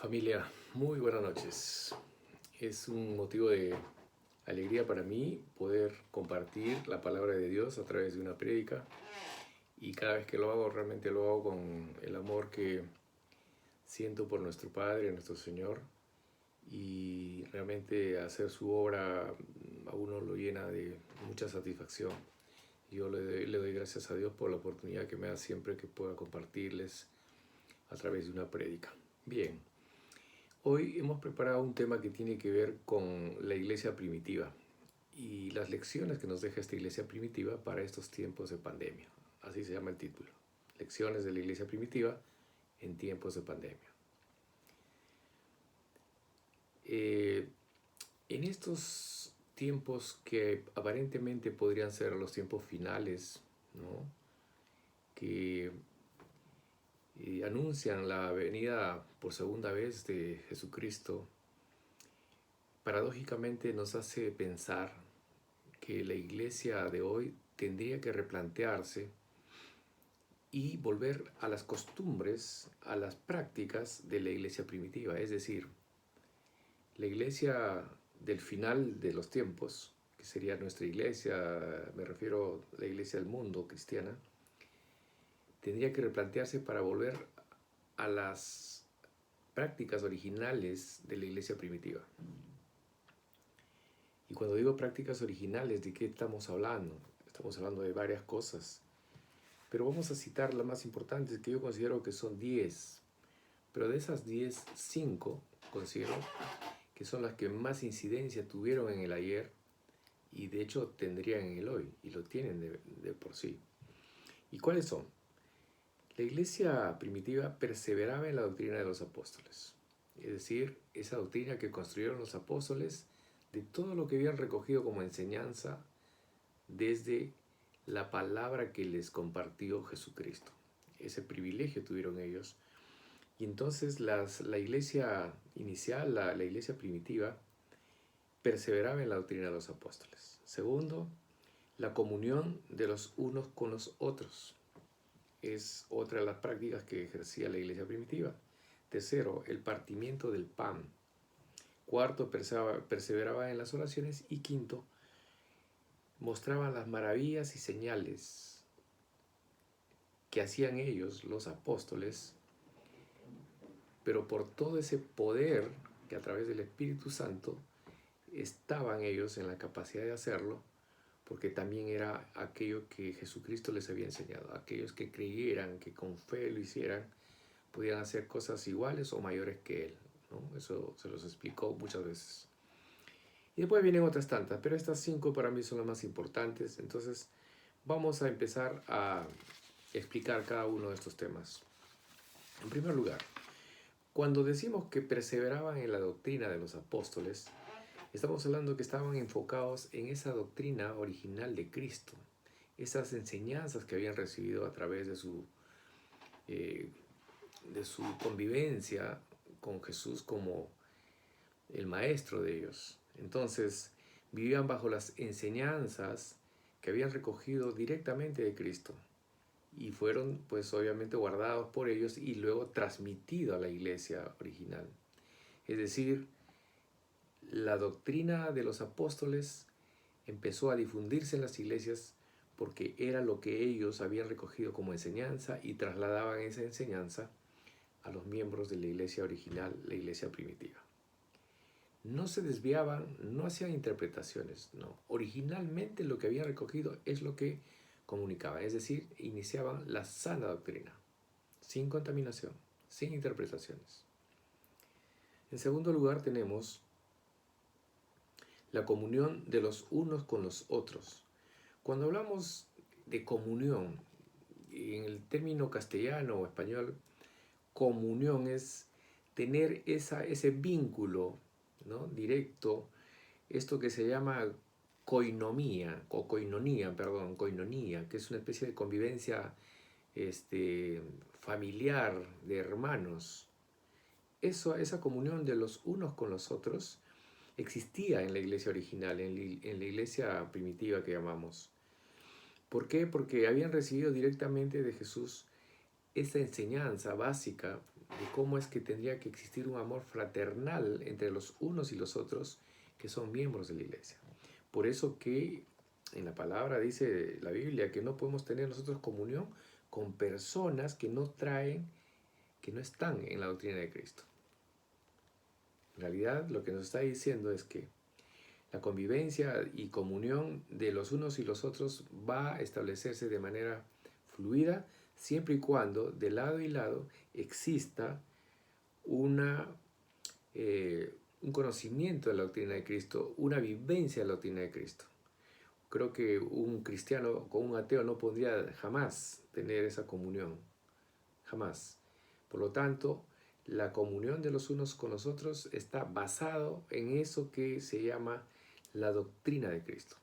Familia, muy buenas noches. Es un motivo de alegría para mí poder compartir la palabra de Dios a través de una prédica y cada vez que lo hago realmente lo hago con el amor que siento por nuestro Padre, nuestro Señor, y realmente hacer su obra a uno lo llena de mucha satisfacción. Yo le doy gracias a Dios por la oportunidad que me da siempre que pueda compartirles a través de una prédica. Bien. Hoy hemos preparado un tema que tiene que ver con la iglesia primitiva y las lecciones que nos deja esta iglesia primitiva para estos tiempos de pandemia. Así se llama el título. Lecciones de la iglesia primitiva en tiempos de pandemia. Eh, en estos tiempos que aparentemente podrían ser los tiempos finales, ¿no? Que anuncian la venida por segunda vez de Jesucristo, paradójicamente nos hace pensar que la iglesia de hoy tendría que replantearse y volver a las costumbres, a las prácticas de la iglesia primitiva. Es decir, la iglesia del final de los tiempos, que sería nuestra iglesia, me refiero a la iglesia del mundo cristiana, tendría que replantearse para volver a las prácticas originales de la iglesia primitiva. Y cuando digo prácticas originales, ¿de qué estamos hablando? Estamos hablando de varias cosas. Pero vamos a citar las más importantes, que yo considero que son 10. Pero de esas 10, 5 considero que son las que más incidencia tuvieron en el ayer y de hecho tendrían en el hoy, y lo tienen de por sí. ¿Y cuáles son? La iglesia primitiva perseveraba en la doctrina de los apóstoles, es decir, esa doctrina que construyeron los apóstoles de todo lo que habían recogido como enseñanza desde la palabra que les compartió Jesucristo. Ese privilegio tuvieron ellos. Y entonces la iglesia inicial, la iglesia primitiva, perseveraba en la doctrina de los apóstoles. Segundo, la comunión de los unos con los otros. Es otra de las prácticas que ejercía la iglesia primitiva. Tercero, el partimiento del pan. Cuarto, perseveraba en las oraciones. Y quinto, mostraba las maravillas y señales que hacían ellos, los apóstoles, pero por todo ese poder que a través del Espíritu Santo estaban ellos en la capacidad de hacerlo, porque también era aquello que Jesucristo les había enseñado. Aquellos que creyeran, que con fe lo hicieran, podían hacer cosas iguales o mayores que Él, ¿no? Eso se los explicó muchas veces. Y después vienen otras tantas, pero estas 5 para mí son las más importantes. Entonces vamos a empezar a explicar cada uno de estos temas. En primer lugar, cuando decimos que perseveraban en la doctrina de los apóstoles, estamos hablando que estaban enfocados en esa doctrina original de Cristo, esas enseñanzas que habían recibido a través de su convivencia con Jesús como el maestro de ellos. Entonces, vivían bajo las enseñanzas que habían recogido directamente de Cristo y fueron pues obviamente guardados por ellos y luego transmitidos a la iglesia original. Es decir, la doctrina de los apóstoles empezó a difundirse en las iglesias porque era lo que ellos habían recogido como enseñanza y trasladaban esa enseñanza a los miembros de la iglesia original, la iglesia primitiva. No se desviaban, no hacían interpretaciones, no. Originalmente lo que habían recogido es lo que comunicaban, es decir, iniciaban la sana doctrina, sin contaminación, sin interpretaciones. En segundo lugar tenemos la comunión de los unos con los otros. Cuando hablamos de comunión, en el término castellano o español, comunión es tener ese vínculo, ¿no? Directo, esto que se llama koinonía, que es una especie de convivencia familiar de hermanos. Esa comunión de los unos con los otros existía en la iglesia original, en la iglesia primitiva que llamamos. ¿Por qué? Porque habían recibido directamente de Jesús esa enseñanza básica de cómo es que tendría que existir un amor fraternal entre los unos y los otros que son miembros de la iglesia. Por eso que en la palabra dice la Biblia que no podemos tener nosotros comunión con personas que no están en la doctrina de Cristo. En realidad lo que nos está diciendo es que la convivencia y comunión de los unos y los otros va a establecerse de manera fluida siempre y cuando de lado y lado exista una, un conocimiento de la doctrina de Cristo, una vivencia de la doctrina de Cristo. Creo que un cristiano con un ateo no podría jamás tener esa comunión, jamás. Por lo tanto, la comunión de los unos con los otros está basado en eso que se llama la doctrina de Cristo.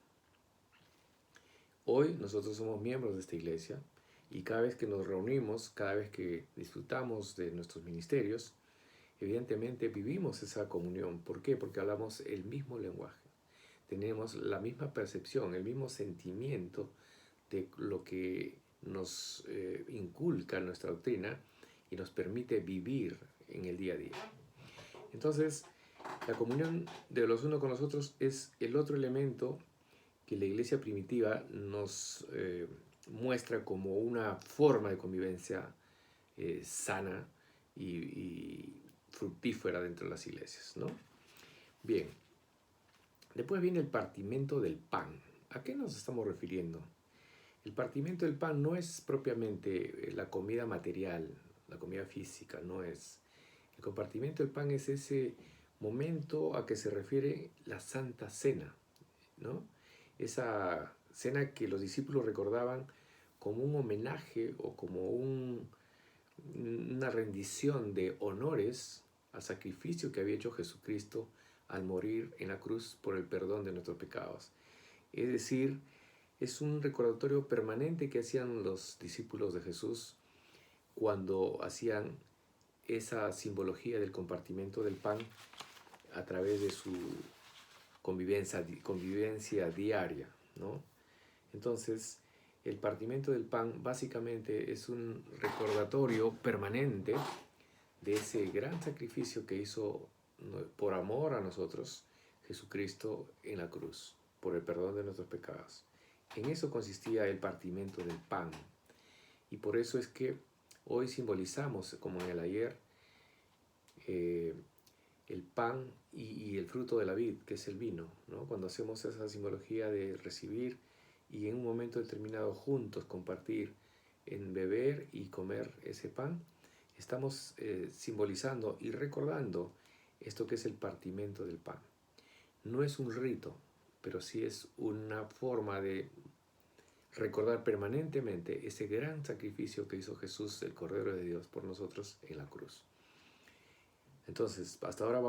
Hoy nosotros somos miembros de esta iglesia y cada vez que nos reunimos, cada vez que disfrutamos de nuestros ministerios, evidentemente vivimos esa comunión. ¿Por qué? Porque hablamos el mismo lenguaje. Tenemos la misma percepción, el mismo sentimiento de lo que nos inculca nuestra doctrina y nos permite vivir en el día a día. Entonces, la comunión de los unos con los otros es el otro elemento que la iglesia primitiva nos muestra como una forma de convivencia sana y fructífera dentro de las iglesias, ¿no? Bien, después viene el partimiento del pan. ¿A qué nos estamos refiriendo? El partimiento del pan no es propiamente la comida material, la comida física, no es. El compartimiento del pan es ese momento a que se refiere la Santa Cena, ¿no? Esa cena que los discípulos recordaban como un homenaje o como una rendición de honores al sacrificio que había hecho Jesucristo al morir en la cruz por el perdón de nuestros pecados. Es decir, es un recordatorio permanente que hacían los discípulos de Jesús cuando hacían esa simbología del compartimiento del pan a través de su convivencia diaria, ¿no? Entonces, el partimiento del pan básicamente es un recordatorio permanente de ese gran sacrificio que hizo por amor a nosotros Jesucristo en la cruz, por el perdón de nuestros pecados. En eso consistía el partimiento del pan. Y por eso es que hoy simbolizamos, como en el ayer, el pan y el fruto de la vid, que es el vino, ¿no? Cuando hacemos esa simbología de recibir y en un momento determinado juntos compartir en beber y comer ese pan, estamos simbolizando y recordando esto que es el partimiento del pan. No es un rito, pero sí es una forma de recordar permanentemente ese gran sacrificio que hizo Jesús, el Cordero de Dios, por nosotros en la cruz. Entonces, hasta ahora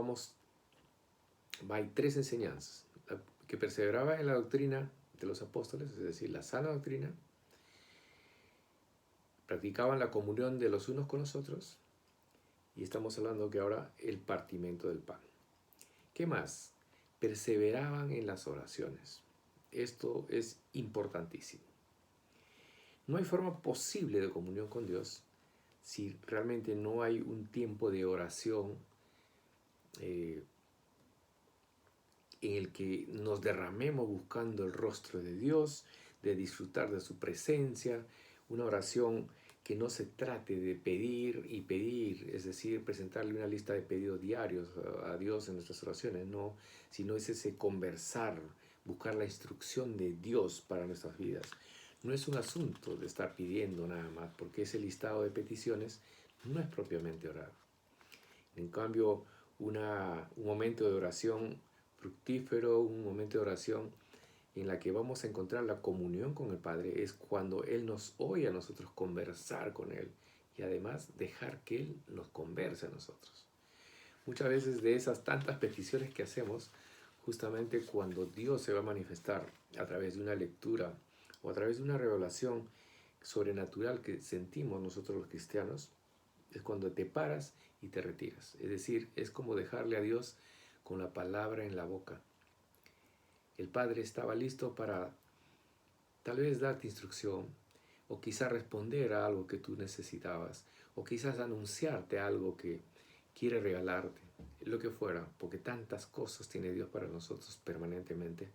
hay tres enseñanzas. La que perseveraba en la doctrina de los apóstoles, es decir, la sana doctrina. Practicaban la comunión de los unos con los otros. Y estamos hablando que ahora el partimiento del pan. ¿Qué más? Perseveraban en las oraciones. Esto es importantísimo. No hay forma posible de comunión con Dios si realmente no hay un tiempo de oración en el que nos derramemos buscando el rostro de Dios, de disfrutar de su presencia, una oración que no se trate de pedir y pedir, es decir, presentarle una lista de pedidos diarios a Dios en nuestras oraciones, no, sino es ese conversar, buscar la instrucción de Dios para nuestras vidas. No es un asunto de estar pidiendo nada más, porque ese listado de peticiones no es propiamente orar. En cambio, un momento de oración fructífero, un momento de oración en la que vamos a encontrar la comunión con el Padre, es cuando Él nos oye a nosotros conversar con Él y además dejar que Él nos converse a nosotros. Muchas veces de esas tantas peticiones que hacemos, justamente cuando Dios se va a manifestar a través de una lectura o a través de una revelación sobrenatural que sentimos nosotros los cristianos, es cuando te paras y te retiras. Es decir, es como dejarle a Dios con la palabra en la boca. El Padre estaba listo para tal vez darte instrucción o quizás responder a algo que tú necesitabas, o quizás anunciarte algo que quiere regalarte, lo que fuera, porque tantas cosas tiene Dios para nosotros permanentemente.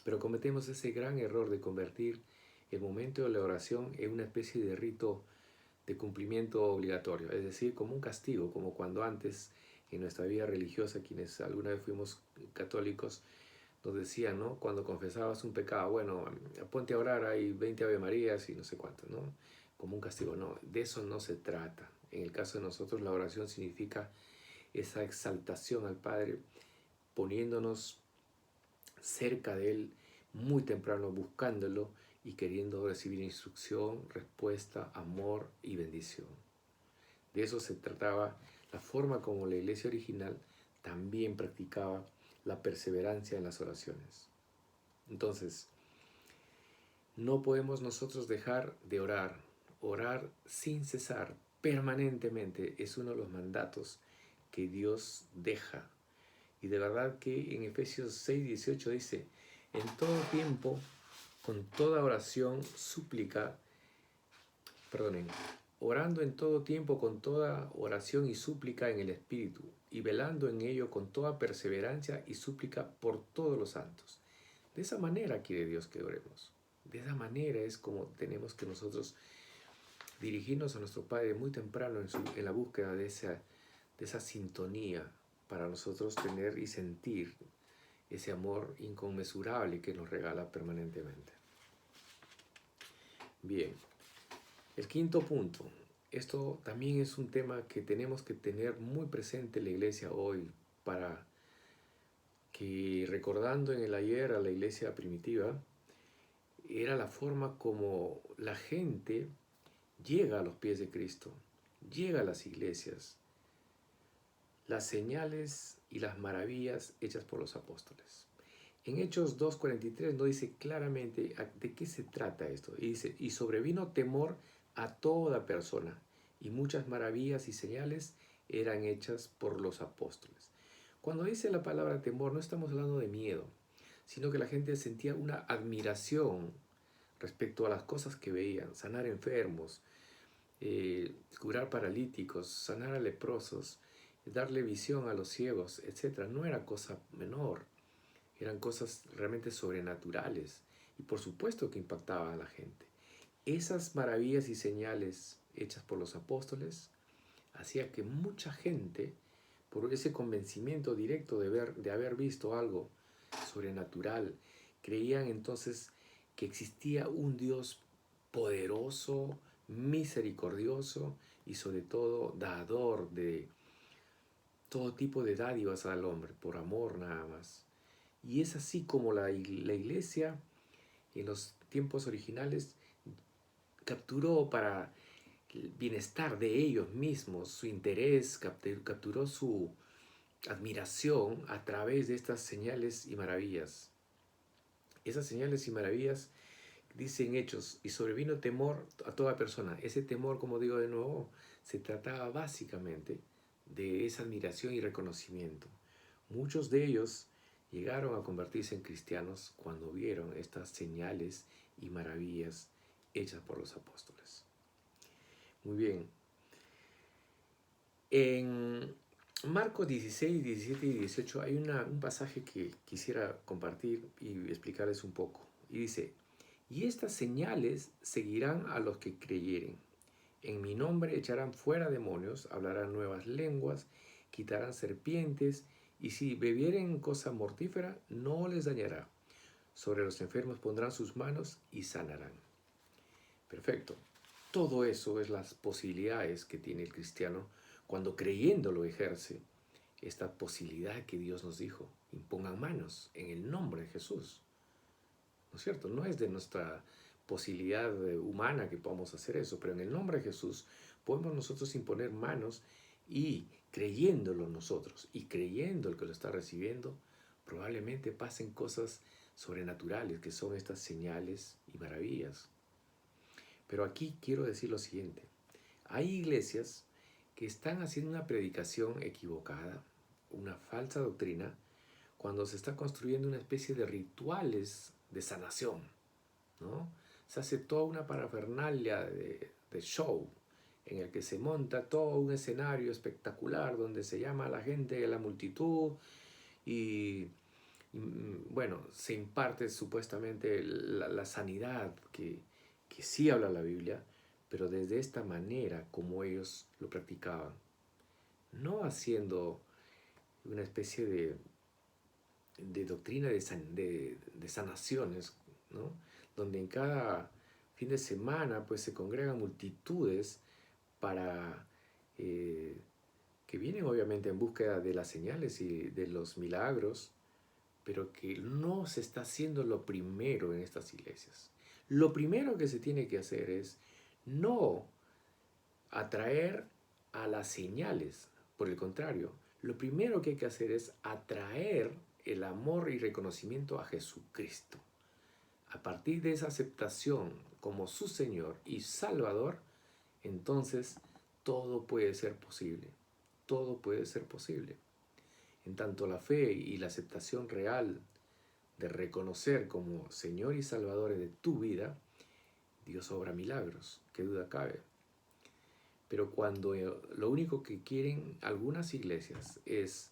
Pero cometemos ese gran error de convertir el momento de la oración en una especie de rito de cumplimiento obligatorio, es decir, como un castigo, como cuando antes en nuestra vida religiosa, quienes alguna vez fuimos católicos, nos decían, ¿no? Cuando confesabas un pecado, bueno, ponte a orar, hay 20 Ave Marías y no sé cuánto, ¿no? Como un castigo, no, de eso no se trata. En el caso de nosotros, la oración significa esa exaltación al Padre, poniéndonos cerca de Él muy temprano, buscándolo y queriendo recibir instrucción, respuesta, amor y bendición. De eso se trataba la forma como la iglesia original también practicaba la perseverancia en las oraciones. Entonces, no podemos nosotros dejar de orar. Orar sin cesar, permanentemente, es uno de los mandatos que Dios deja. Y de verdad que en Efesios 6:18 dice, en todo tiempo, con toda oración, súplica, perdonen, orando en todo tiempo con toda oración y súplica en el Espíritu, y velando en ello con toda perseverancia y súplica por todos los santos. De esa manera quiere Dios que oremos. De esa manera es como tenemos que nosotros dirigirnos a nuestro Padre muy temprano en la búsqueda de esa sintonía para nosotros tener y sentir ese amor inconmensurable que nos regala permanentemente. Bien, el quinto punto. Esto también es un tema que tenemos que tener muy presente en la iglesia hoy para que, recordando en el ayer a la iglesia primitiva, era la forma como la gente llega a los pies de Cristo, llega a las iglesias, las señales y las maravillas hechas por los apóstoles. En Hechos 2:43 no dice claramente de qué se trata esto. Y dice, y sobrevino temor a toda persona, y muchas maravillas y señales eran hechas por los apóstoles. Cuando dice la palabra temor, no estamos hablando de miedo, sino que la gente sentía una admiración respecto a las cosas que veían, sanar enfermos, curar paralíticos, sanar a leprosos, darle visión a los ciegos, etc. No era cosa menor. Eran cosas realmente sobrenaturales y por supuesto que impactaban a la gente. Esas maravillas y señales hechas por los apóstoles hacía que mucha gente, por ese convencimiento directo de haber visto algo sobrenatural, creían entonces que existía un Dios poderoso, misericordioso y sobre todo dador de todo tipo de dádivas al hombre, por amor nada más. Y es así como la iglesia en los tiempos originales capturó para el bienestar de ellos mismos su interés, capturó su admiración a través de estas señales y maravillas. Esas señales y maravillas dicen Hechos, y sobrevino temor a toda persona. Ese temor, como digo de nuevo, se trataba básicamente de esa admiración y reconocimiento. Muchos de ellos llegaron a convertirse en cristianos cuando vieron estas señales y maravillas hechas por los apóstoles. Muy bien. En Marcos 16, 17 y 18 hay un pasaje que quisiera compartir y explicarles un poco. Y dice, y estas señales seguirán a los que creyeren. En mi nombre echarán fuera demonios, hablarán nuevas lenguas, quitarán serpientes, y si bebieren cosa mortífera, no les dañará. Sobre los enfermos pondrán sus manos y sanarán. Perfecto. Todo eso es las posibilidades que tiene el cristiano cuando creyendo lo ejerce. Esta posibilidad que Dios nos dijo, impongan manos en el nombre de Jesús. ¿No es cierto? No es de nuestra posibilidad humana que podamos hacer eso, pero en el nombre de Jesús podemos nosotros imponer manos y creyéndolo nosotros y creyendo el que lo está recibiendo, probablemente pasen cosas sobrenaturales que son estas señales y maravillas. Pero aquí quiero decir lo siguiente, hay iglesias que están haciendo una predicación equivocada, una falsa doctrina, cuando se está construyendo una especie de rituales de sanación, ¿no? se hace toda una parafernalia de show, en el que se monta todo un escenario espectacular donde se llama a la gente de la multitud bueno, se imparte supuestamente la sanidad que sí habla la Biblia, pero desde esta manera como ellos lo practicaban, no haciendo una especie de doctrina de sanaciones, ¿no? Donde en cada fin de semana pues se congregan multitudes para que vienen obviamente en búsqueda de las señales y de los milagros, pero que no se está haciendo lo primero en estas iglesias. Lo primero que se tiene que hacer es no atraer a las señales, por el contrario, lo primero que hay que hacer es atraer el amor y reconocimiento a Jesucristo. A partir de esa aceptación como su Señor y Salvador, entonces todo puede ser posible. Todo puede ser posible. En tanto la fe y la aceptación real de reconocer como Señor y Salvador de tu vida, Dios obra milagros, qué duda cabe. Pero cuando lo único que quieren algunas iglesias es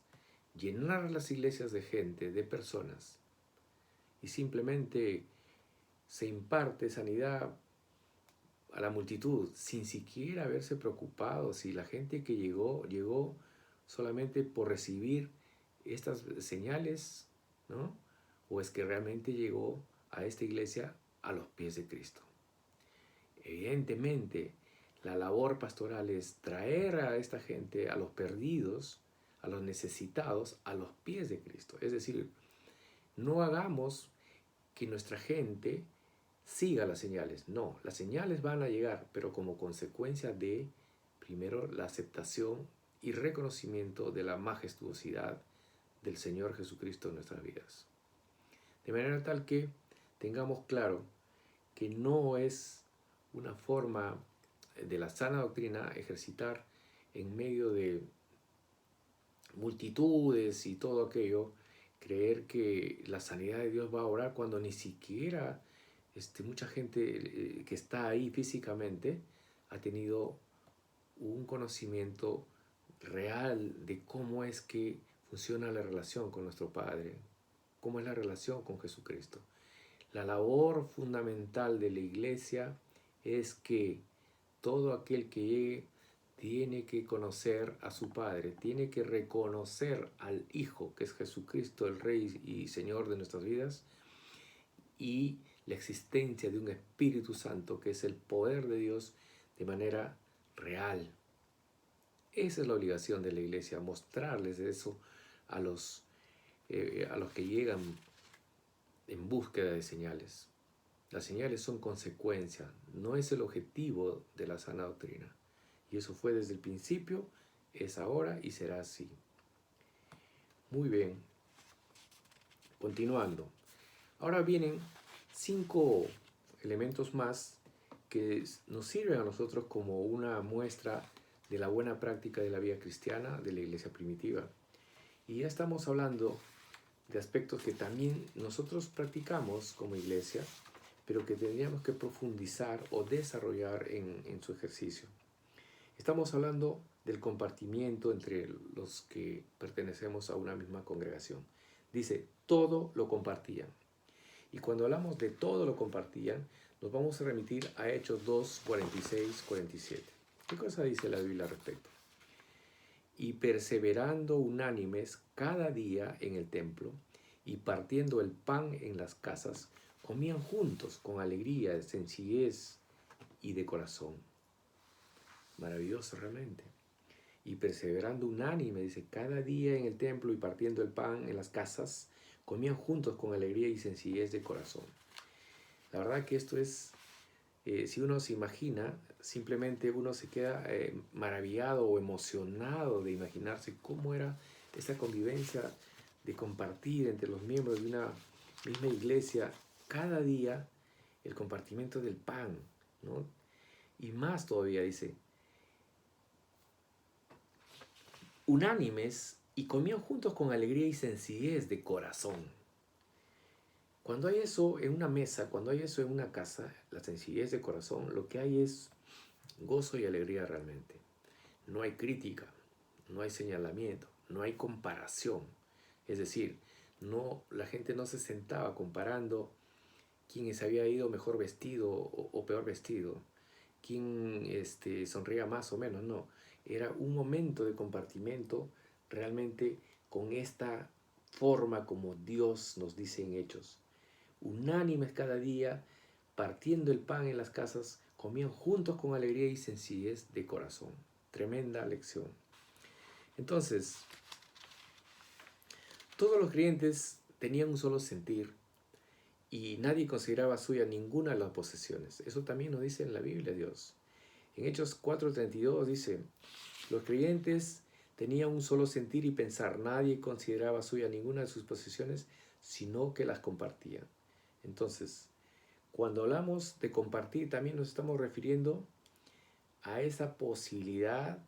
llenar las iglesias de gente, de personas, y simplemente se imparte sanidad a la multitud sin siquiera haberse preocupado si la gente que llegó solamente por recibir estas señales, ¿no? O es que realmente llegó a esta iglesia a los pies de Cristo. Evidentemente, la labor pastoral es traer a esta gente, a los perdidos, a los necesitados, a los pies de Cristo. Es decir, no hagamos que nuestra gente siga las señales. No, las señales van a llegar, pero como consecuencia de, primero, la aceptación y reconocimiento de la majestuosidad del Señor Jesucristo en nuestras vidas. De manera tal que tengamos claro que no es una forma de la sana doctrina ejercitar en medio de multitudes y todo aquello, creer que la sanidad de Dios va a obrar cuando ni siquiera mucha gente que está ahí físicamente ha tenido un conocimiento real de cómo es que funciona la relación con nuestro Padre, cómo es la relación con Jesucristo. La labor fundamental de la iglesia es que todo aquel que llegue tiene que conocer a su Padre, tiene que reconocer al Hijo, que es Jesucristo, el Rey y Señor de nuestras vidas, y la existencia de un Espíritu Santo, que es el poder de Dios de manera real. Esa es la obligación de la iglesia, mostrarles eso a los que llegan en búsqueda de señales. Las señales son consecuencia, no es el objetivo de la sana doctrina. Y eso fue desde el principio, es ahora y será así. Muy bien. Continuando. Ahora vienen 5 elementos más que nos sirven a nosotros como una muestra de la buena práctica de la vida cristiana de la iglesia primitiva. Y ya estamos hablando de aspectos que también nosotros practicamos como iglesia, pero que tendríamos que profundizar o desarrollar en su ejercicio. Estamos hablando del compartimiento entre los que pertenecemos a una misma congregación. Dice, todo lo compartían. Y cuando hablamos de todo lo compartían, nos vamos a remitir a Hechos 2, 46, 47. ¿Qué cosa dice la Biblia al respecto? Y perseverando unánimes cada día en el templo y partiendo el pan en las casas, comían juntos con alegría, sencillez y de corazón. Maravilloso realmente. Y perseverando unánime, dice, cada día en el templo y partiendo el pan en las casas, comían juntos con alegría y sencillez de corazón. La verdad que esto es, si uno se imagina, simplemente uno se queda maravillado o emocionado de imaginarse cómo era esa convivencia de compartir entre los miembros de una misma iglesia cada día el compartimiento del pan, ¿no? Y más todavía dice, unánimes y comían juntos con alegría y sencillez de corazón. Cuando hay eso en una mesa, cuando hay eso en una casa, la sencillez de corazón, lo que hay es gozo y alegría realmente. No hay crítica, no hay señalamiento, no hay comparación. Es decir, la gente no se sentaba comparando quién se había ido mejor vestido o peor vestido, quién sonría más o menos, no. Era un momento de compartimiento realmente con esta forma como Dios nos dice en Hechos. Unánimes cada día, partiendo el pan en las casas, comían juntos con alegría y sencillez de corazón. Tremenda lección. Entonces, todos los creyentes tenían un solo sentir y nadie consideraba suya ninguna de las posesiones. Eso también nos dice en la Biblia Dios. En Hechos 4:32 dice, los creyentes tenían un solo sentir y pensar, nadie consideraba suya ninguna de sus posesiones, sino que las compartían. Entonces, cuando hablamos de compartir, también nos estamos refiriendo a esa posibilidad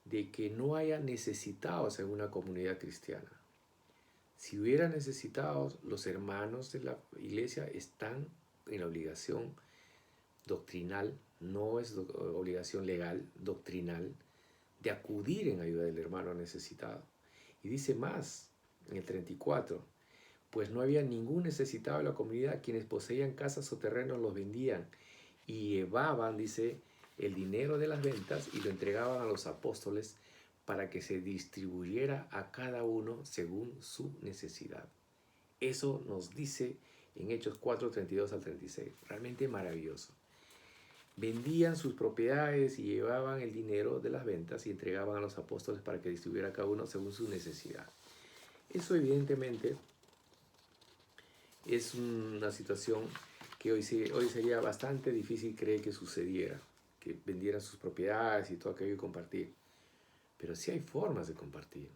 de que no haya necesitados en una comunidad cristiana. Si hubiera necesitados, los hermanos de la iglesia están en la obligación doctrinal, no es obligación legal, doctrinal, de acudir en ayuda del hermano necesitado. Y dice más, en el 34, pues no había ningún necesitado en la comunidad, quienes poseían casas o terrenos los vendían y llevaban, dice, el dinero de las ventas y lo entregaban a los apóstoles para que se distribuyera a cada uno según su necesidad. Eso nos dice en Hechos 4:32 al 36. Realmente maravilloso. Vendían sus propiedades y llevaban el dinero de las ventas y entregaban a los apóstoles para que distribuyera a cada uno según su necesidad. Eso evidentemente es una situación que hoy sería bastante difícil creer que sucediera, que vendieran sus propiedades y todo aquello y compartir. Pero sí hay formas de compartir.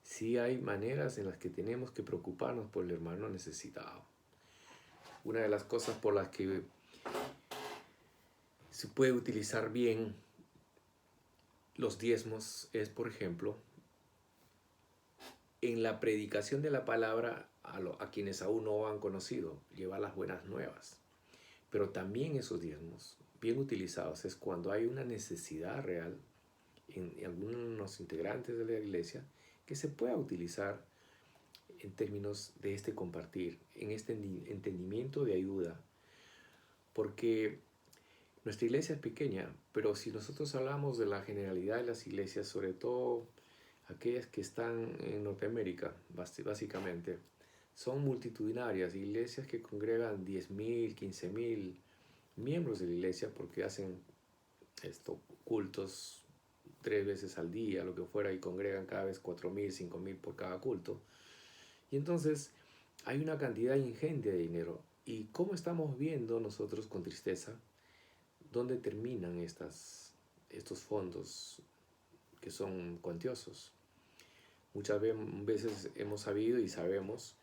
Sí hay maneras en las que tenemos que preocuparnos por el hermano necesitado. Una de las cosas por las que se puede utilizar bien los diezmos es, por ejemplo, en la predicación de la palabra a quienes aún no han conocido, llevar las buenas nuevas. Pero también esos diezmos, bien utilizados, es cuando hay una necesidad real en algunos integrantes de la iglesia que se pueda utilizar en términos de este compartir, en este entendimiento de ayuda. Porque nuestra iglesia es pequeña, pero si nosotros hablamos de la generalidad de las iglesias, sobre todo aquellas que están en Norteamérica, básicamente, son multitudinarias, iglesias que congregan 10.000, 15.000 miembros de la iglesia porque hacen cultos 3 veces al día, lo que fuera, y congregan cada vez 4.000, 5.000 por cada culto. Y entonces hay una cantidad ingente de dinero. ¿Y cómo estamos viendo nosotros con tristeza dónde terminan estos fondos que son cuantiosos? Muchas veces hemos sabido y sabemos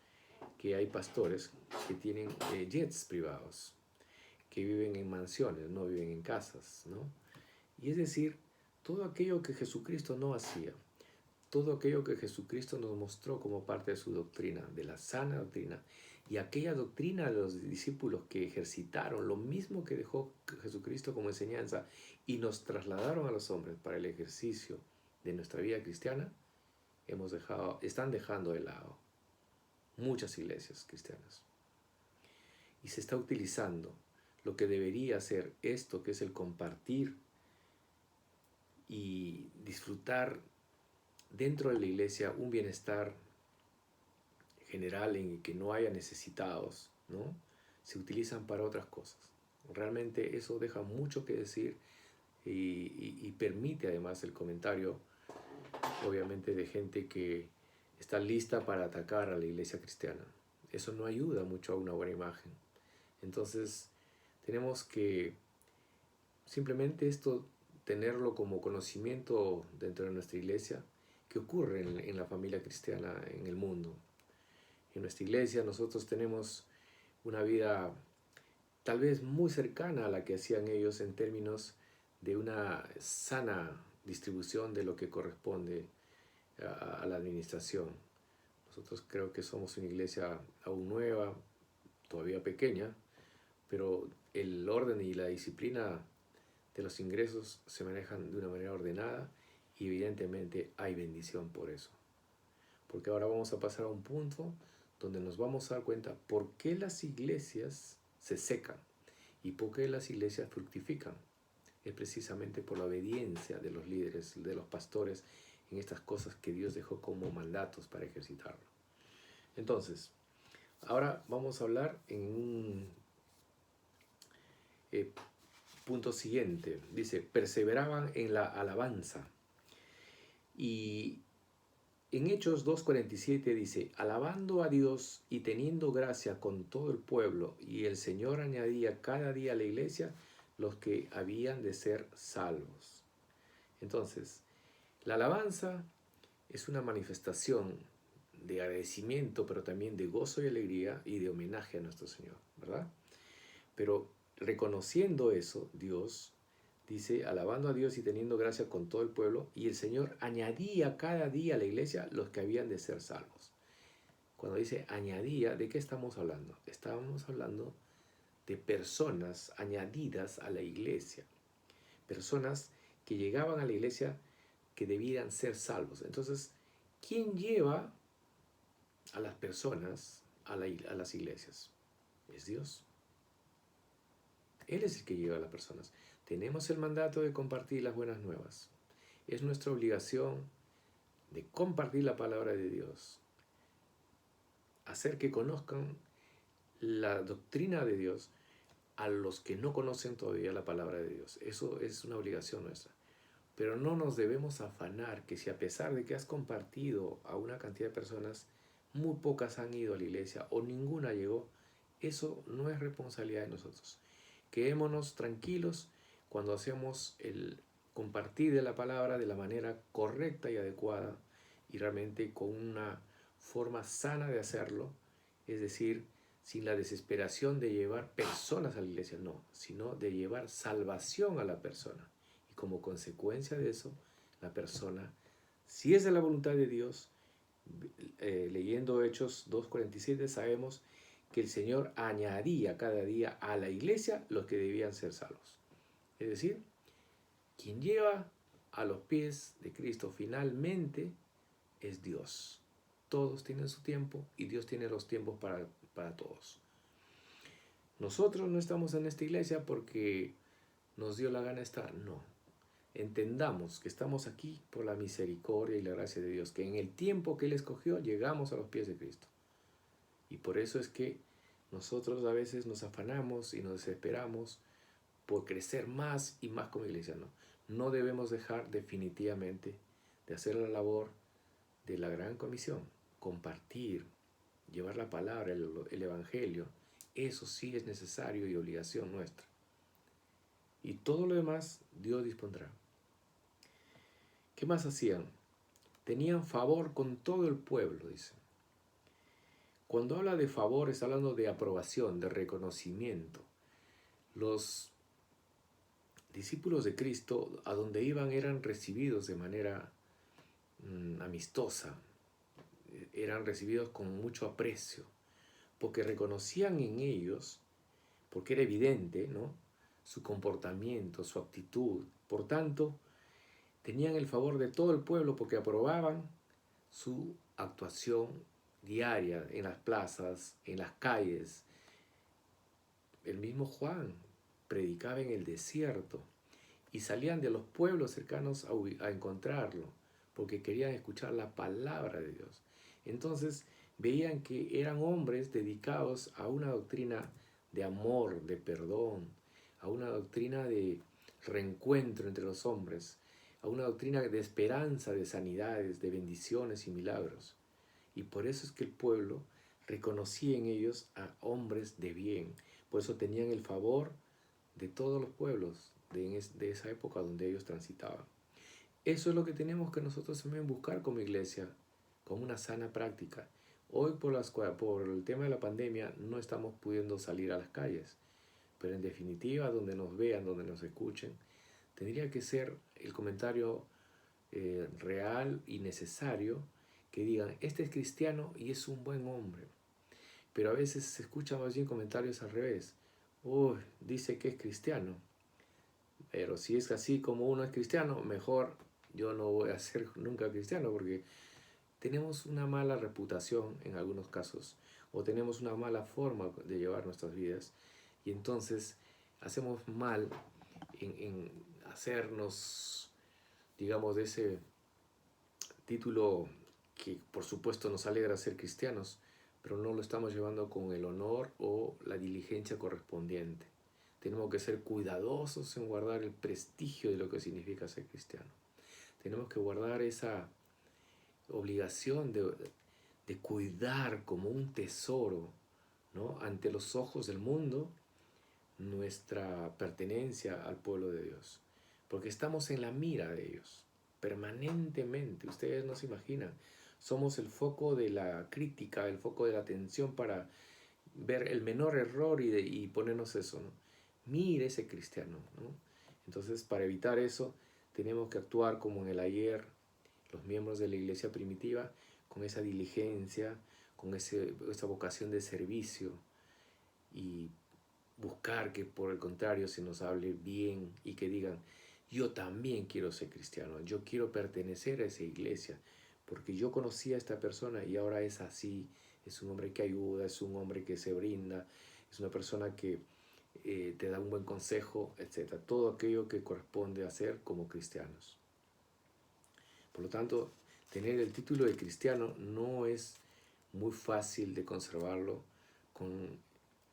que hay pastores que tienen jets privados, que viven en mansiones, no viven en casas, ¿no? Y es decir, todo aquello que Jesucristo no hacía, todo aquello que Jesucristo nos mostró como parte de su doctrina, de la sana doctrina, y aquella doctrina de los discípulos que ejercitaron lo mismo que dejó Jesucristo como enseñanza y nos trasladaron a los hombres para el ejercicio de nuestra vida cristiana, están dejando de lado muchas iglesias cristianas. Y se está utilizando lo que debería ser esto, que es el compartir y disfrutar dentro de la iglesia un bienestar general en que no haya necesitados, ¿no? Se utilizan para otras cosas. Realmente eso deja mucho que decir y permite además el comentario, obviamente, de gente que está lista para atacar a la iglesia cristiana. Eso no ayuda mucho a una buena imagen. Entonces, tenemos que simplemente tenerlo como conocimiento dentro de nuestra iglesia, que ocurre en la familia cristiana en el mundo. En nuestra iglesia nosotros tenemos una vida tal vez muy cercana a la que hacían ellos en términos de una sana distribución de lo que corresponde a la administración. Nosotros creo que somos una iglesia aún nueva, todavía pequeña, pero el orden y la disciplina de los ingresos se manejan de una manera ordenada y evidentemente hay bendición por eso. Porque ahora vamos a pasar a un punto donde nos vamos a dar cuenta por qué las iglesias se secan y por qué las iglesias fructifican. Es precisamente por la obediencia de los líderes, de los pastores, en estas cosas que Dios dejó como mandatos para ejercitarlo. Entonces, ahora vamos a hablar en un punto siguiente. Dice, perseveraban en la alabanza. Y en Hechos 2:47 dice, alabando a Dios y teniendo gracia con todo el pueblo, y el Señor añadía cada día a la iglesia los que habían de ser salvos. Entonces, la alabanza es una manifestación de agradecimiento, pero también de gozo y alegría y de homenaje a nuestro Señor, ¿verdad? Pero reconociendo eso, Dios dice, alabando a Dios y teniendo gracia con todo el pueblo, y el Señor añadía cada día a la iglesia los que habían de ser salvos. Cuando dice añadía, ¿de qué estamos hablando? Estábamos hablando de personas añadidas a la iglesia, personas que llegaban a la iglesia que debían ser salvos. Entonces, ¿quién lleva a las personas a las iglesias? Es Dios. Él es el que lleva a las personas. Tenemos el mandato de compartir las buenas nuevas. Es nuestra obligación de compartir la palabra de Dios, hacer que conozcan la doctrina de Dios a los que no conocen todavía la palabra de Dios. Eso es una obligación nuestra. Pero no nos debemos afanar que si a pesar de que has compartido a una cantidad de personas, muy pocas han ido a la iglesia o ninguna llegó, eso no es responsabilidad de nosotros. Quedémonos tranquilos cuando hacemos el compartir de la palabra de la manera correcta y adecuada y realmente con una forma sana de hacerlo, es decir, sin la desesperación de llevar personas a la iglesia, no, sino de llevar salvación a la persona. Y como consecuencia de eso, la persona, si es de la voluntad de Dios, leyendo Hechos 2:47, sabemos que el Señor añadía cada día a la iglesia los que debían ser salvos. Es decir, quien lleva a los pies de Cristo finalmente es Dios. Todos tienen su tiempo y Dios tiene los tiempos para todos. Nosotros no estamos en esta iglesia porque nos dio la gana estar, no. Entendamos que estamos aquí por la misericordia y la gracia de Dios, que en el tiempo que Él escogió llegamos a los pies de Cristo. Y por eso es que nosotros a veces nos afanamos y nos desesperamos por crecer más y más como iglesia. No debemos dejar definitivamente de hacer la labor de la gran comisión, compartir, llevar la palabra, el evangelio. Eso sí es necesario y obligación nuestra. Y todo lo demás Dios dispondrá. ¿Qué más hacían? Tenían favor con todo el pueblo, dice. Cuando habla de favor, está hablando de aprobación, de reconocimiento. Los discípulos de Cristo, a donde iban, eran recibidos de manera amistosa, eran recibidos con mucho aprecio, porque reconocían en ellos, porque era evidente, ¿no?, su comportamiento, su actitud. Por tanto, tenían el favor de todo el pueblo porque aprobaban su actuación diaria en las plazas, en las calles. El mismo Juan predicaba en el desierto y salían de los pueblos cercanos a encontrarlo porque querían escuchar la palabra de Dios. Entonces veían que eran hombres dedicados a una doctrina de amor, de perdón, a una doctrina de reencuentro entre los hombres, a una doctrina de esperanza, de sanidades, de bendiciones y milagros. Y por eso es que el pueblo reconocía en ellos a hombres de bien. Por eso tenían el favor de todos los pueblos de esa época donde ellos transitaban. Eso es lo que tenemos que nosotros también buscar como iglesia, como una sana práctica. Hoy por el tema de la pandemia no estamos pudiendo salir a las calles, pero en definitiva donde nos vean, donde nos escuchen, tendría que ser el comentario real y necesario que digan, este es cristiano y es un buen hombre. pero a veces se escuchan más bien comentarios al revés. Uy, dice que es cristiano, pero si es así como uno es cristiano, mejor yo no voy a ser nunca cristiano, porque tenemos una mala reputación en algunos casos, o tenemos una mala forma de llevar nuestras vidas, y entonces hacemos mal en hacernos, digamos, de ese título que por supuesto nos alegra ser cristianos, pero no lo estamos llevando con el honor o la diligencia correspondiente. Tenemos que ser cuidadosos en guardar el prestigio de lo que significa ser cristiano. Tenemos que guardar esa obligación de cuidar como un tesoro, ¿no?, ante los ojos del mundo, nuestra pertenencia al pueblo de Dios. Porque estamos en la mira de ellos, permanentemente. Ustedes no se imaginan. Somos el foco de la crítica, el foco de la atención para ver el menor error y ponernos eso, ¿no? Mire ese cristiano, ¿no? Entonces, para evitar eso, tenemos que actuar como en el ayer, los miembros de la iglesia primitiva, con esa diligencia, con esa vocación de servicio, y buscar que por el contrario se nos hable bien y que digan, yo también quiero ser cristiano, yo quiero pertenecer a esa iglesia, porque yo conocí a esta persona y ahora es así, es un hombre que ayuda, es un hombre que se brinda, es una persona que te da un buen consejo, etc. Todo aquello que corresponde hacer como cristianos. Por lo tanto, tener el título de cristiano no es muy fácil de conservarlo con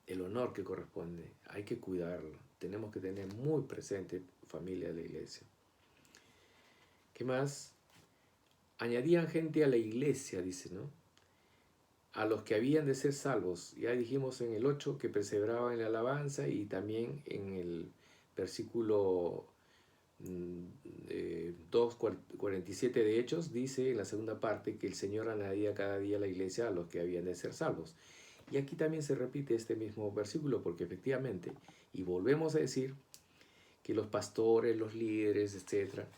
el honor que corresponde. Hay que cuidarlo. Tenemos que tener muy presente, familia de la iglesia. ¿Qué más? Añadían gente a la iglesia, dice, ¿no? A los que habían de ser salvos. Ya dijimos en el 8 que perseveraban en la alabanza, y también en el versículo 2:47 de Hechos dice en la segunda parte que el Señor añadía cada día a la iglesia a los que habían de ser salvos. Y aquí también se repite este mismo versículo, porque efectivamente, y volvemos a decir que los pastores, los líderes, etcétera,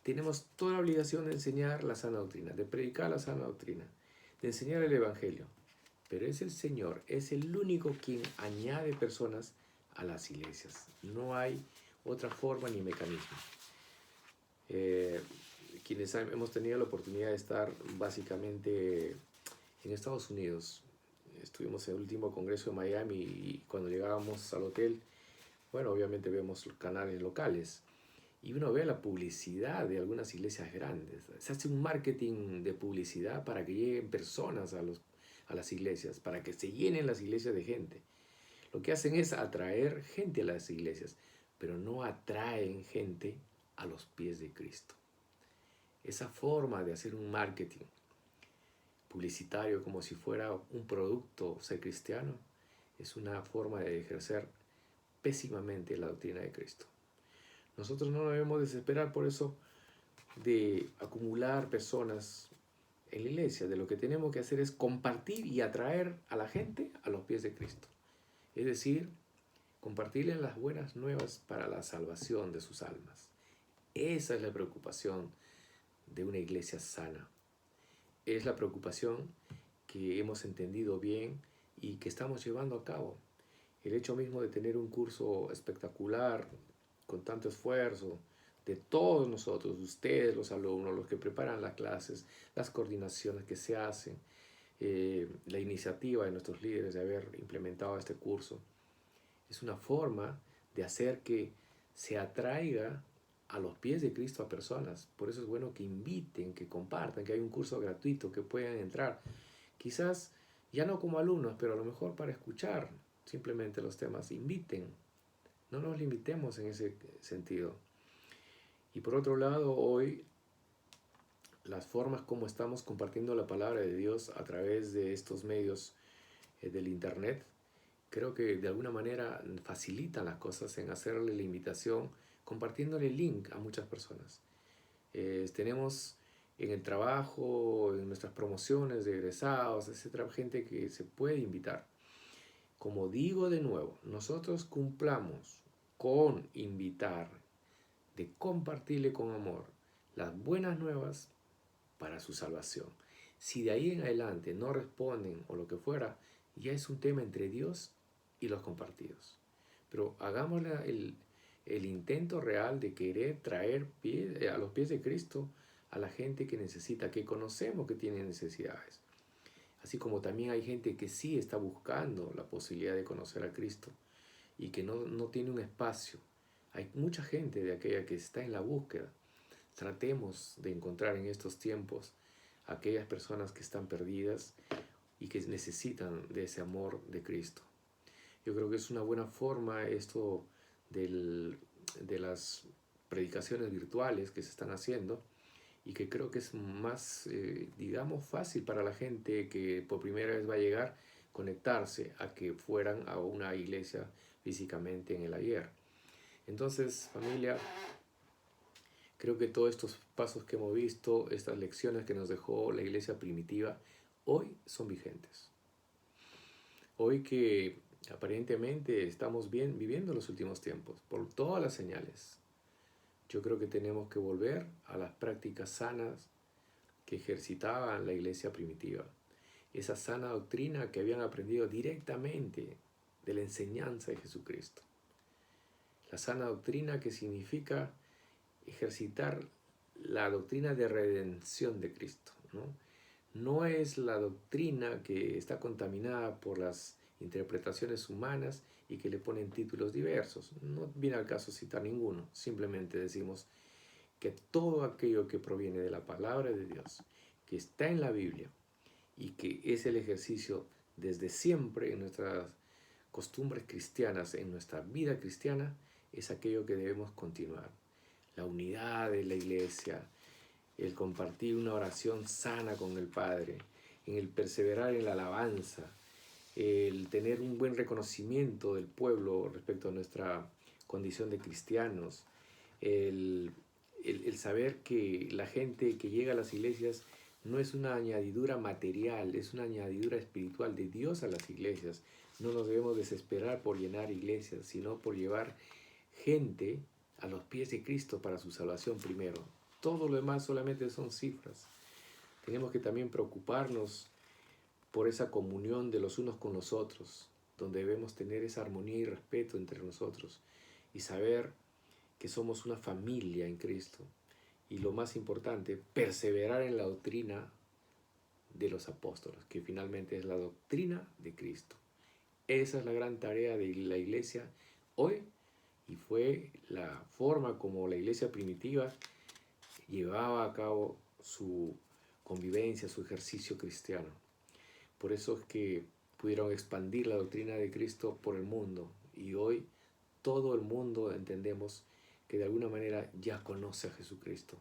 tenemos toda la obligación de enseñar la sana doctrina, de predicar la sana doctrina, de enseñar el evangelio. Pero es el Señor, es el único quien añade personas a las iglesias. No hay otra forma ni mecanismo. Quienes hemos tenido la oportunidad de estar básicamente en Estados Unidos, estuvimos en el último congreso de Miami, y cuando llegábamos al hotel, bueno, obviamente vemos los canales locales y uno ve la publicidad de algunas iglesias grandes. Se hace un marketing de publicidad para que lleguen personas a las iglesias, para que se llenen las iglesias de gente. Lo que hacen es atraer gente a las iglesias, pero no atraen gente a los pies de Cristo. Esa forma de hacer un marketing publicitario como si fuera un producto ser cristiano es una forma de ejercer pésimamente la doctrina de Cristo. Nosotros no debemos desesperar por eso de acumular personas en la iglesia. De lo que tenemos que hacer es compartir y atraer a la gente a los pies de Cristo. Es decir, compartirles las buenas nuevas para la salvación de sus almas. Esa es la preocupación de una iglesia sana. Es la preocupación que hemos entendido bien y que estamos llevando a cabo. El hecho mismo de tener un curso espectacular, con tanto esfuerzo, de todos nosotros, ustedes, los alumnos, los que preparan las clases, las coordinaciones que se hacen, la iniciativa de nuestros líderes de haber implementado este curso, es una forma de hacer que se atraiga a los pies de Cristo a personas. Por eso es bueno que inviten, que compartan, que hay un curso gratuito, que puedan entrar. Quizás ya no como alumnos, pero a lo mejor para escuchar simplemente los temas. Inviten. No nos limitemos en ese sentido. Y por otro lado, hoy las formas como estamos compartiendo la palabra de Dios a través de estos medios del internet, creo que de alguna manera facilitan las cosas en hacerle la invitación, compartiéndole el link a muchas personas. Tenemos en el trabajo, en nuestras promociones de egresados, etcétera, gente que se puede invitar. Como digo de nuevo, nosotros cumplamos con invitar, de compartirle con amor las buenas nuevas para su salvación. Si de ahí en adelante no responden o lo que fuera, Ya es un tema entre Dios y los compartidos. Pero hagamos el intento real de querer traer a los pies de Cristo a la gente que necesita, que conocemos que tiene necesidades. Así como también hay gente que sí está buscando la posibilidad de conocer a Cristo y que no tiene un espacio. Hay mucha gente de aquella que está en la búsqueda. Tratemos de encontrar en estos tiempos a aquellas personas que están perdidas y que necesitan de ese amor de Cristo. Yo creo que es una buena forma esto de las predicaciones virtuales que se están haciendo y que creo que es más, digamos, fácil para la gente que por primera vez va a llegar conectarse a que fueran a una iglesia físicamente en el ayer. Entonces, familia, creo que todos estos pasos que hemos visto, estas lecciones que nos dejó la iglesia primitiva, hoy son vigentes. Hoy que aparentemente estamos bien viviendo los últimos tiempos, por todas las señales, yo creo que tenemos que volver a las prácticas sanas que ejercitaban la iglesia primitiva. Esa sana doctrina que habían aprendido directamente de la enseñanza de Jesucristo. La sana doctrina que significa ejercitar la doctrina de redención de Cristo, ¿no? No es la doctrina que está contaminada por las interpretaciones humanas y que le ponen títulos diversos. No viene al caso citar ninguno, simplemente decimos que todo aquello que proviene de la palabra de Dios, que está en la Biblia y que es el ejercicio desde siempre en nuestras costumbres cristianas, en nuestra vida cristiana, es aquello que debemos continuar. La unidad de la iglesia, el compartir una oración sana con el Padre, en el perseverar en la alabanza, el tener un buen reconocimiento del pueblo respecto a nuestra condición de cristianos, el saber que la gente que llega a las iglesias no es una añadidura material, es una añadidura espiritual de Dios a las iglesias. No nos debemos desesperar por llenar iglesias, sino por llevar gente a los pies de Cristo para su salvación primero. Todo lo demás solamente son cifras. Tenemos que también preocuparnos por esa comunión de los unos con los otros, donde debemos tener esa armonía y respeto entre nosotros y saber que somos una familia en Cristo. Y lo más importante, perseverar en la doctrina de los apóstoles, que finalmente es la doctrina de Cristo. Esa es la gran tarea de la iglesia hoy y fue la forma como la iglesia primitiva llevaba a cabo su convivencia, su ejercicio cristiano. Por eso es que pudieron expandir la doctrina de Cristo por el mundo y hoy todo el mundo entendemos que de alguna manera ya conoce a Jesucristo.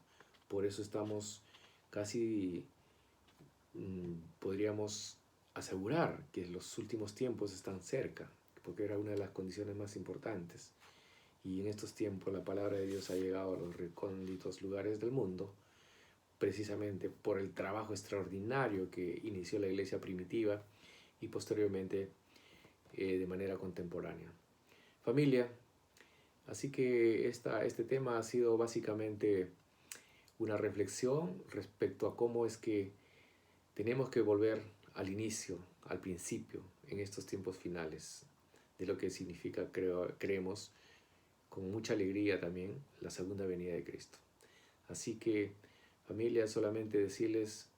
Por eso estamos casi, podríamos asegurar que los últimos tiempos están cerca, porque era una de las condiciones más importantes. Y en estos tiempos la palabra de Dios ha llegado a los recónditos lugares del mundo, precisamente por el trabajo extraordinario que inició la iglesia primitiva y posteriormente de manera contemporánea. Familia, así que este tema ha sido básicamente una reflexión respecto a cómo es que tenemos que volver al inicio, al principio, en estos tiempos finales, de lo que significa, creemos, con mucha alegría también, la segunda venida de Cristo. Así que, familia, solamente decirles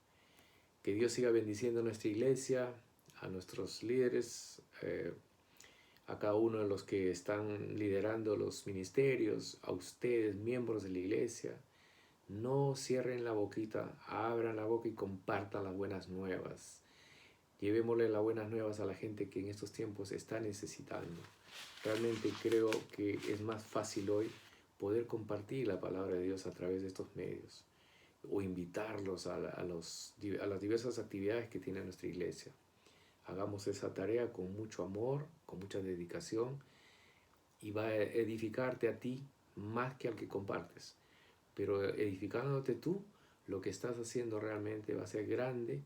que Dios siga bendiciendo a nuestra iglesia, a nuestros líderes, a cada uno de los que están liderando los ministerios, a ustedes, miembros de la iglesia. No cierren la boquita, abran la boca y compartan las buenas nuevas. Llevémosle las buenas nuevas a la gente que en estos tiempos está necesitando. Realmente creo que es más fácil hoy poder compartir la palabra de Dios a través de estos medios o invitarlos a las diversas actividades que tiene nuestra iglesia. Hagamos esa tarea con mucho amor, con mucha dedicación y va a edificarte a ti más que al que compartes. Pero edificándote tú, lo que estás haciendo realmente va a ser grande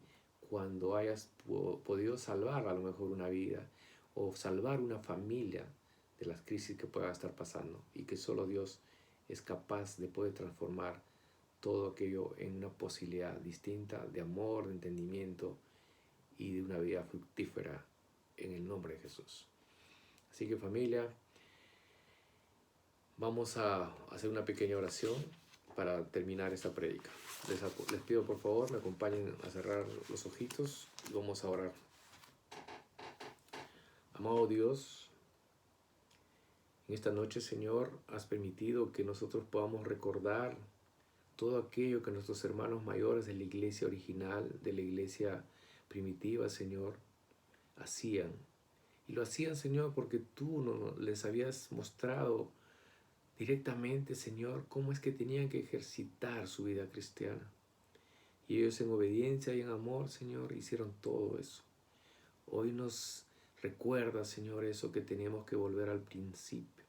cuando hayas podido salvar a lo mejor una vida o salvar una familia de las crisis que pueda estar pasando y que solo Dios es capaz de poder transformar todo aquello en una posibilidad distinta de amor, de entendimiento y de una vida fructífera en el nombre de Jesús. Así que familia, vamos a hacer una pequeña oración para terminar esta prédica. Les pido por favor me acompañen a cerrar los ojitos y vamos a orar. Amado Dios, en esta noche, Señor, has permitido que nosotros podamos recordar todo aquello que nuestros hermanos mayores de la iglesia original, de la iglesia primitiva, Señor, hacían. Y lo hacían, Señor, porque tú les habías mostrado directamente, Señor, cómo es que tenían que ejercitar su vida cristiana. Y ellos en obediencia y en amor, Señor, hicieron todo eso. Hoy nos recuerda, Señor, eso que teníamos que volver al principio,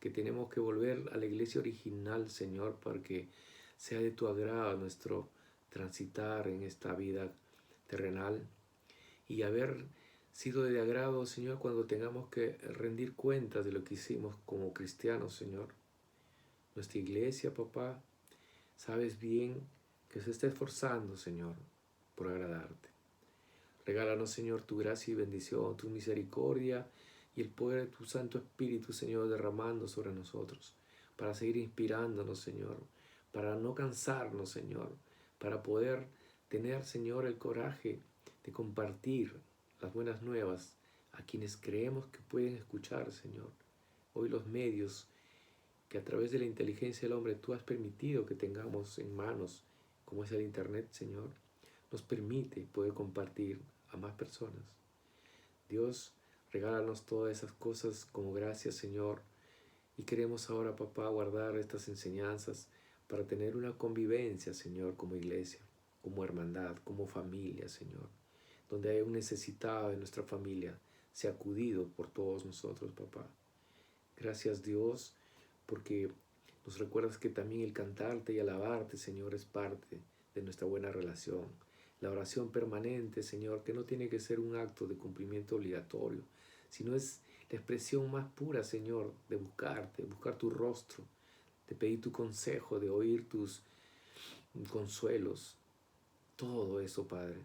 que tenemos que volver a la iglesia original, Señor, para que sea de tu agrado nuestro transitar en esta vida terrenal y haber sido de agrado, Señor, cuando tengamos que rendir cuentas de lo que hicimos como cristianos, Señor. Nuestra iglesia, papá, sabes bien que se está esforzando, Señor, por agradarte. Regálanos, Señor, tu gracia y bendición, tu misericordia y el poder de tu Santo Espíritu, Señor, derramando sobre nosotros, para seguir inspirándonos, Señor, para no cansarnos, Señor, para poder tener, Señor, el coraje de compartir las buenas nuevas a quienes creemos que pueden escuchar, Señor. Hoy los medios que a través de la inteligencia del hombre tú has permitido que tengamos en manos, como es el Internet, Señor, nos permite poder compartir a más personas. Dios, regálanos todas esas cosas como gracias, Señor, y queremos ahora, papá, guardar estas enseñanzas para tener una convivencia, Señor, como iglesia, como hermandad, como familia, Señor. Donde haya un necesitado de nuestra familia, sea acudido por todos nosotros, papá. Gracias, Dios, porque nos recuerdas que también el cantarte y alabarte, Señor, es parte de nuestra buena relación. La oración permanente, Señor, que no tiene que ser un acto de cumplimiento obligatorio, sino es la expresión más pura, Señor, de buscarte, buscar tu rostro, de pedir tu consejo, de oír tus consuelos. Todo eso, Padre.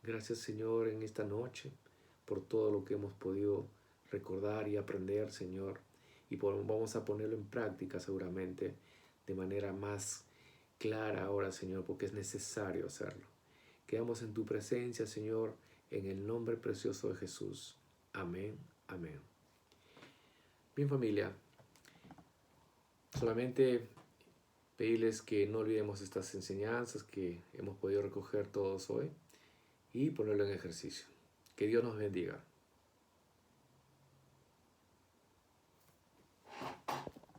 Gracias, Señor, en esta noche por todo lo que hemos podido recordar y aprender, Señor. Y vamos a ponerlo en práctica seguramente de manera más clara ahora, Señor, porque es necesario hacerlo. Quedamos en tu presencia, Señor, en el nombre precioso de Jesús. Amén, amén. Bien, familia, solamente pedirles que no olvidemos estas enseñanzas que hemos podido recoger todos hoy y ponerlo en ejercicio. Que Dios nos bendiga.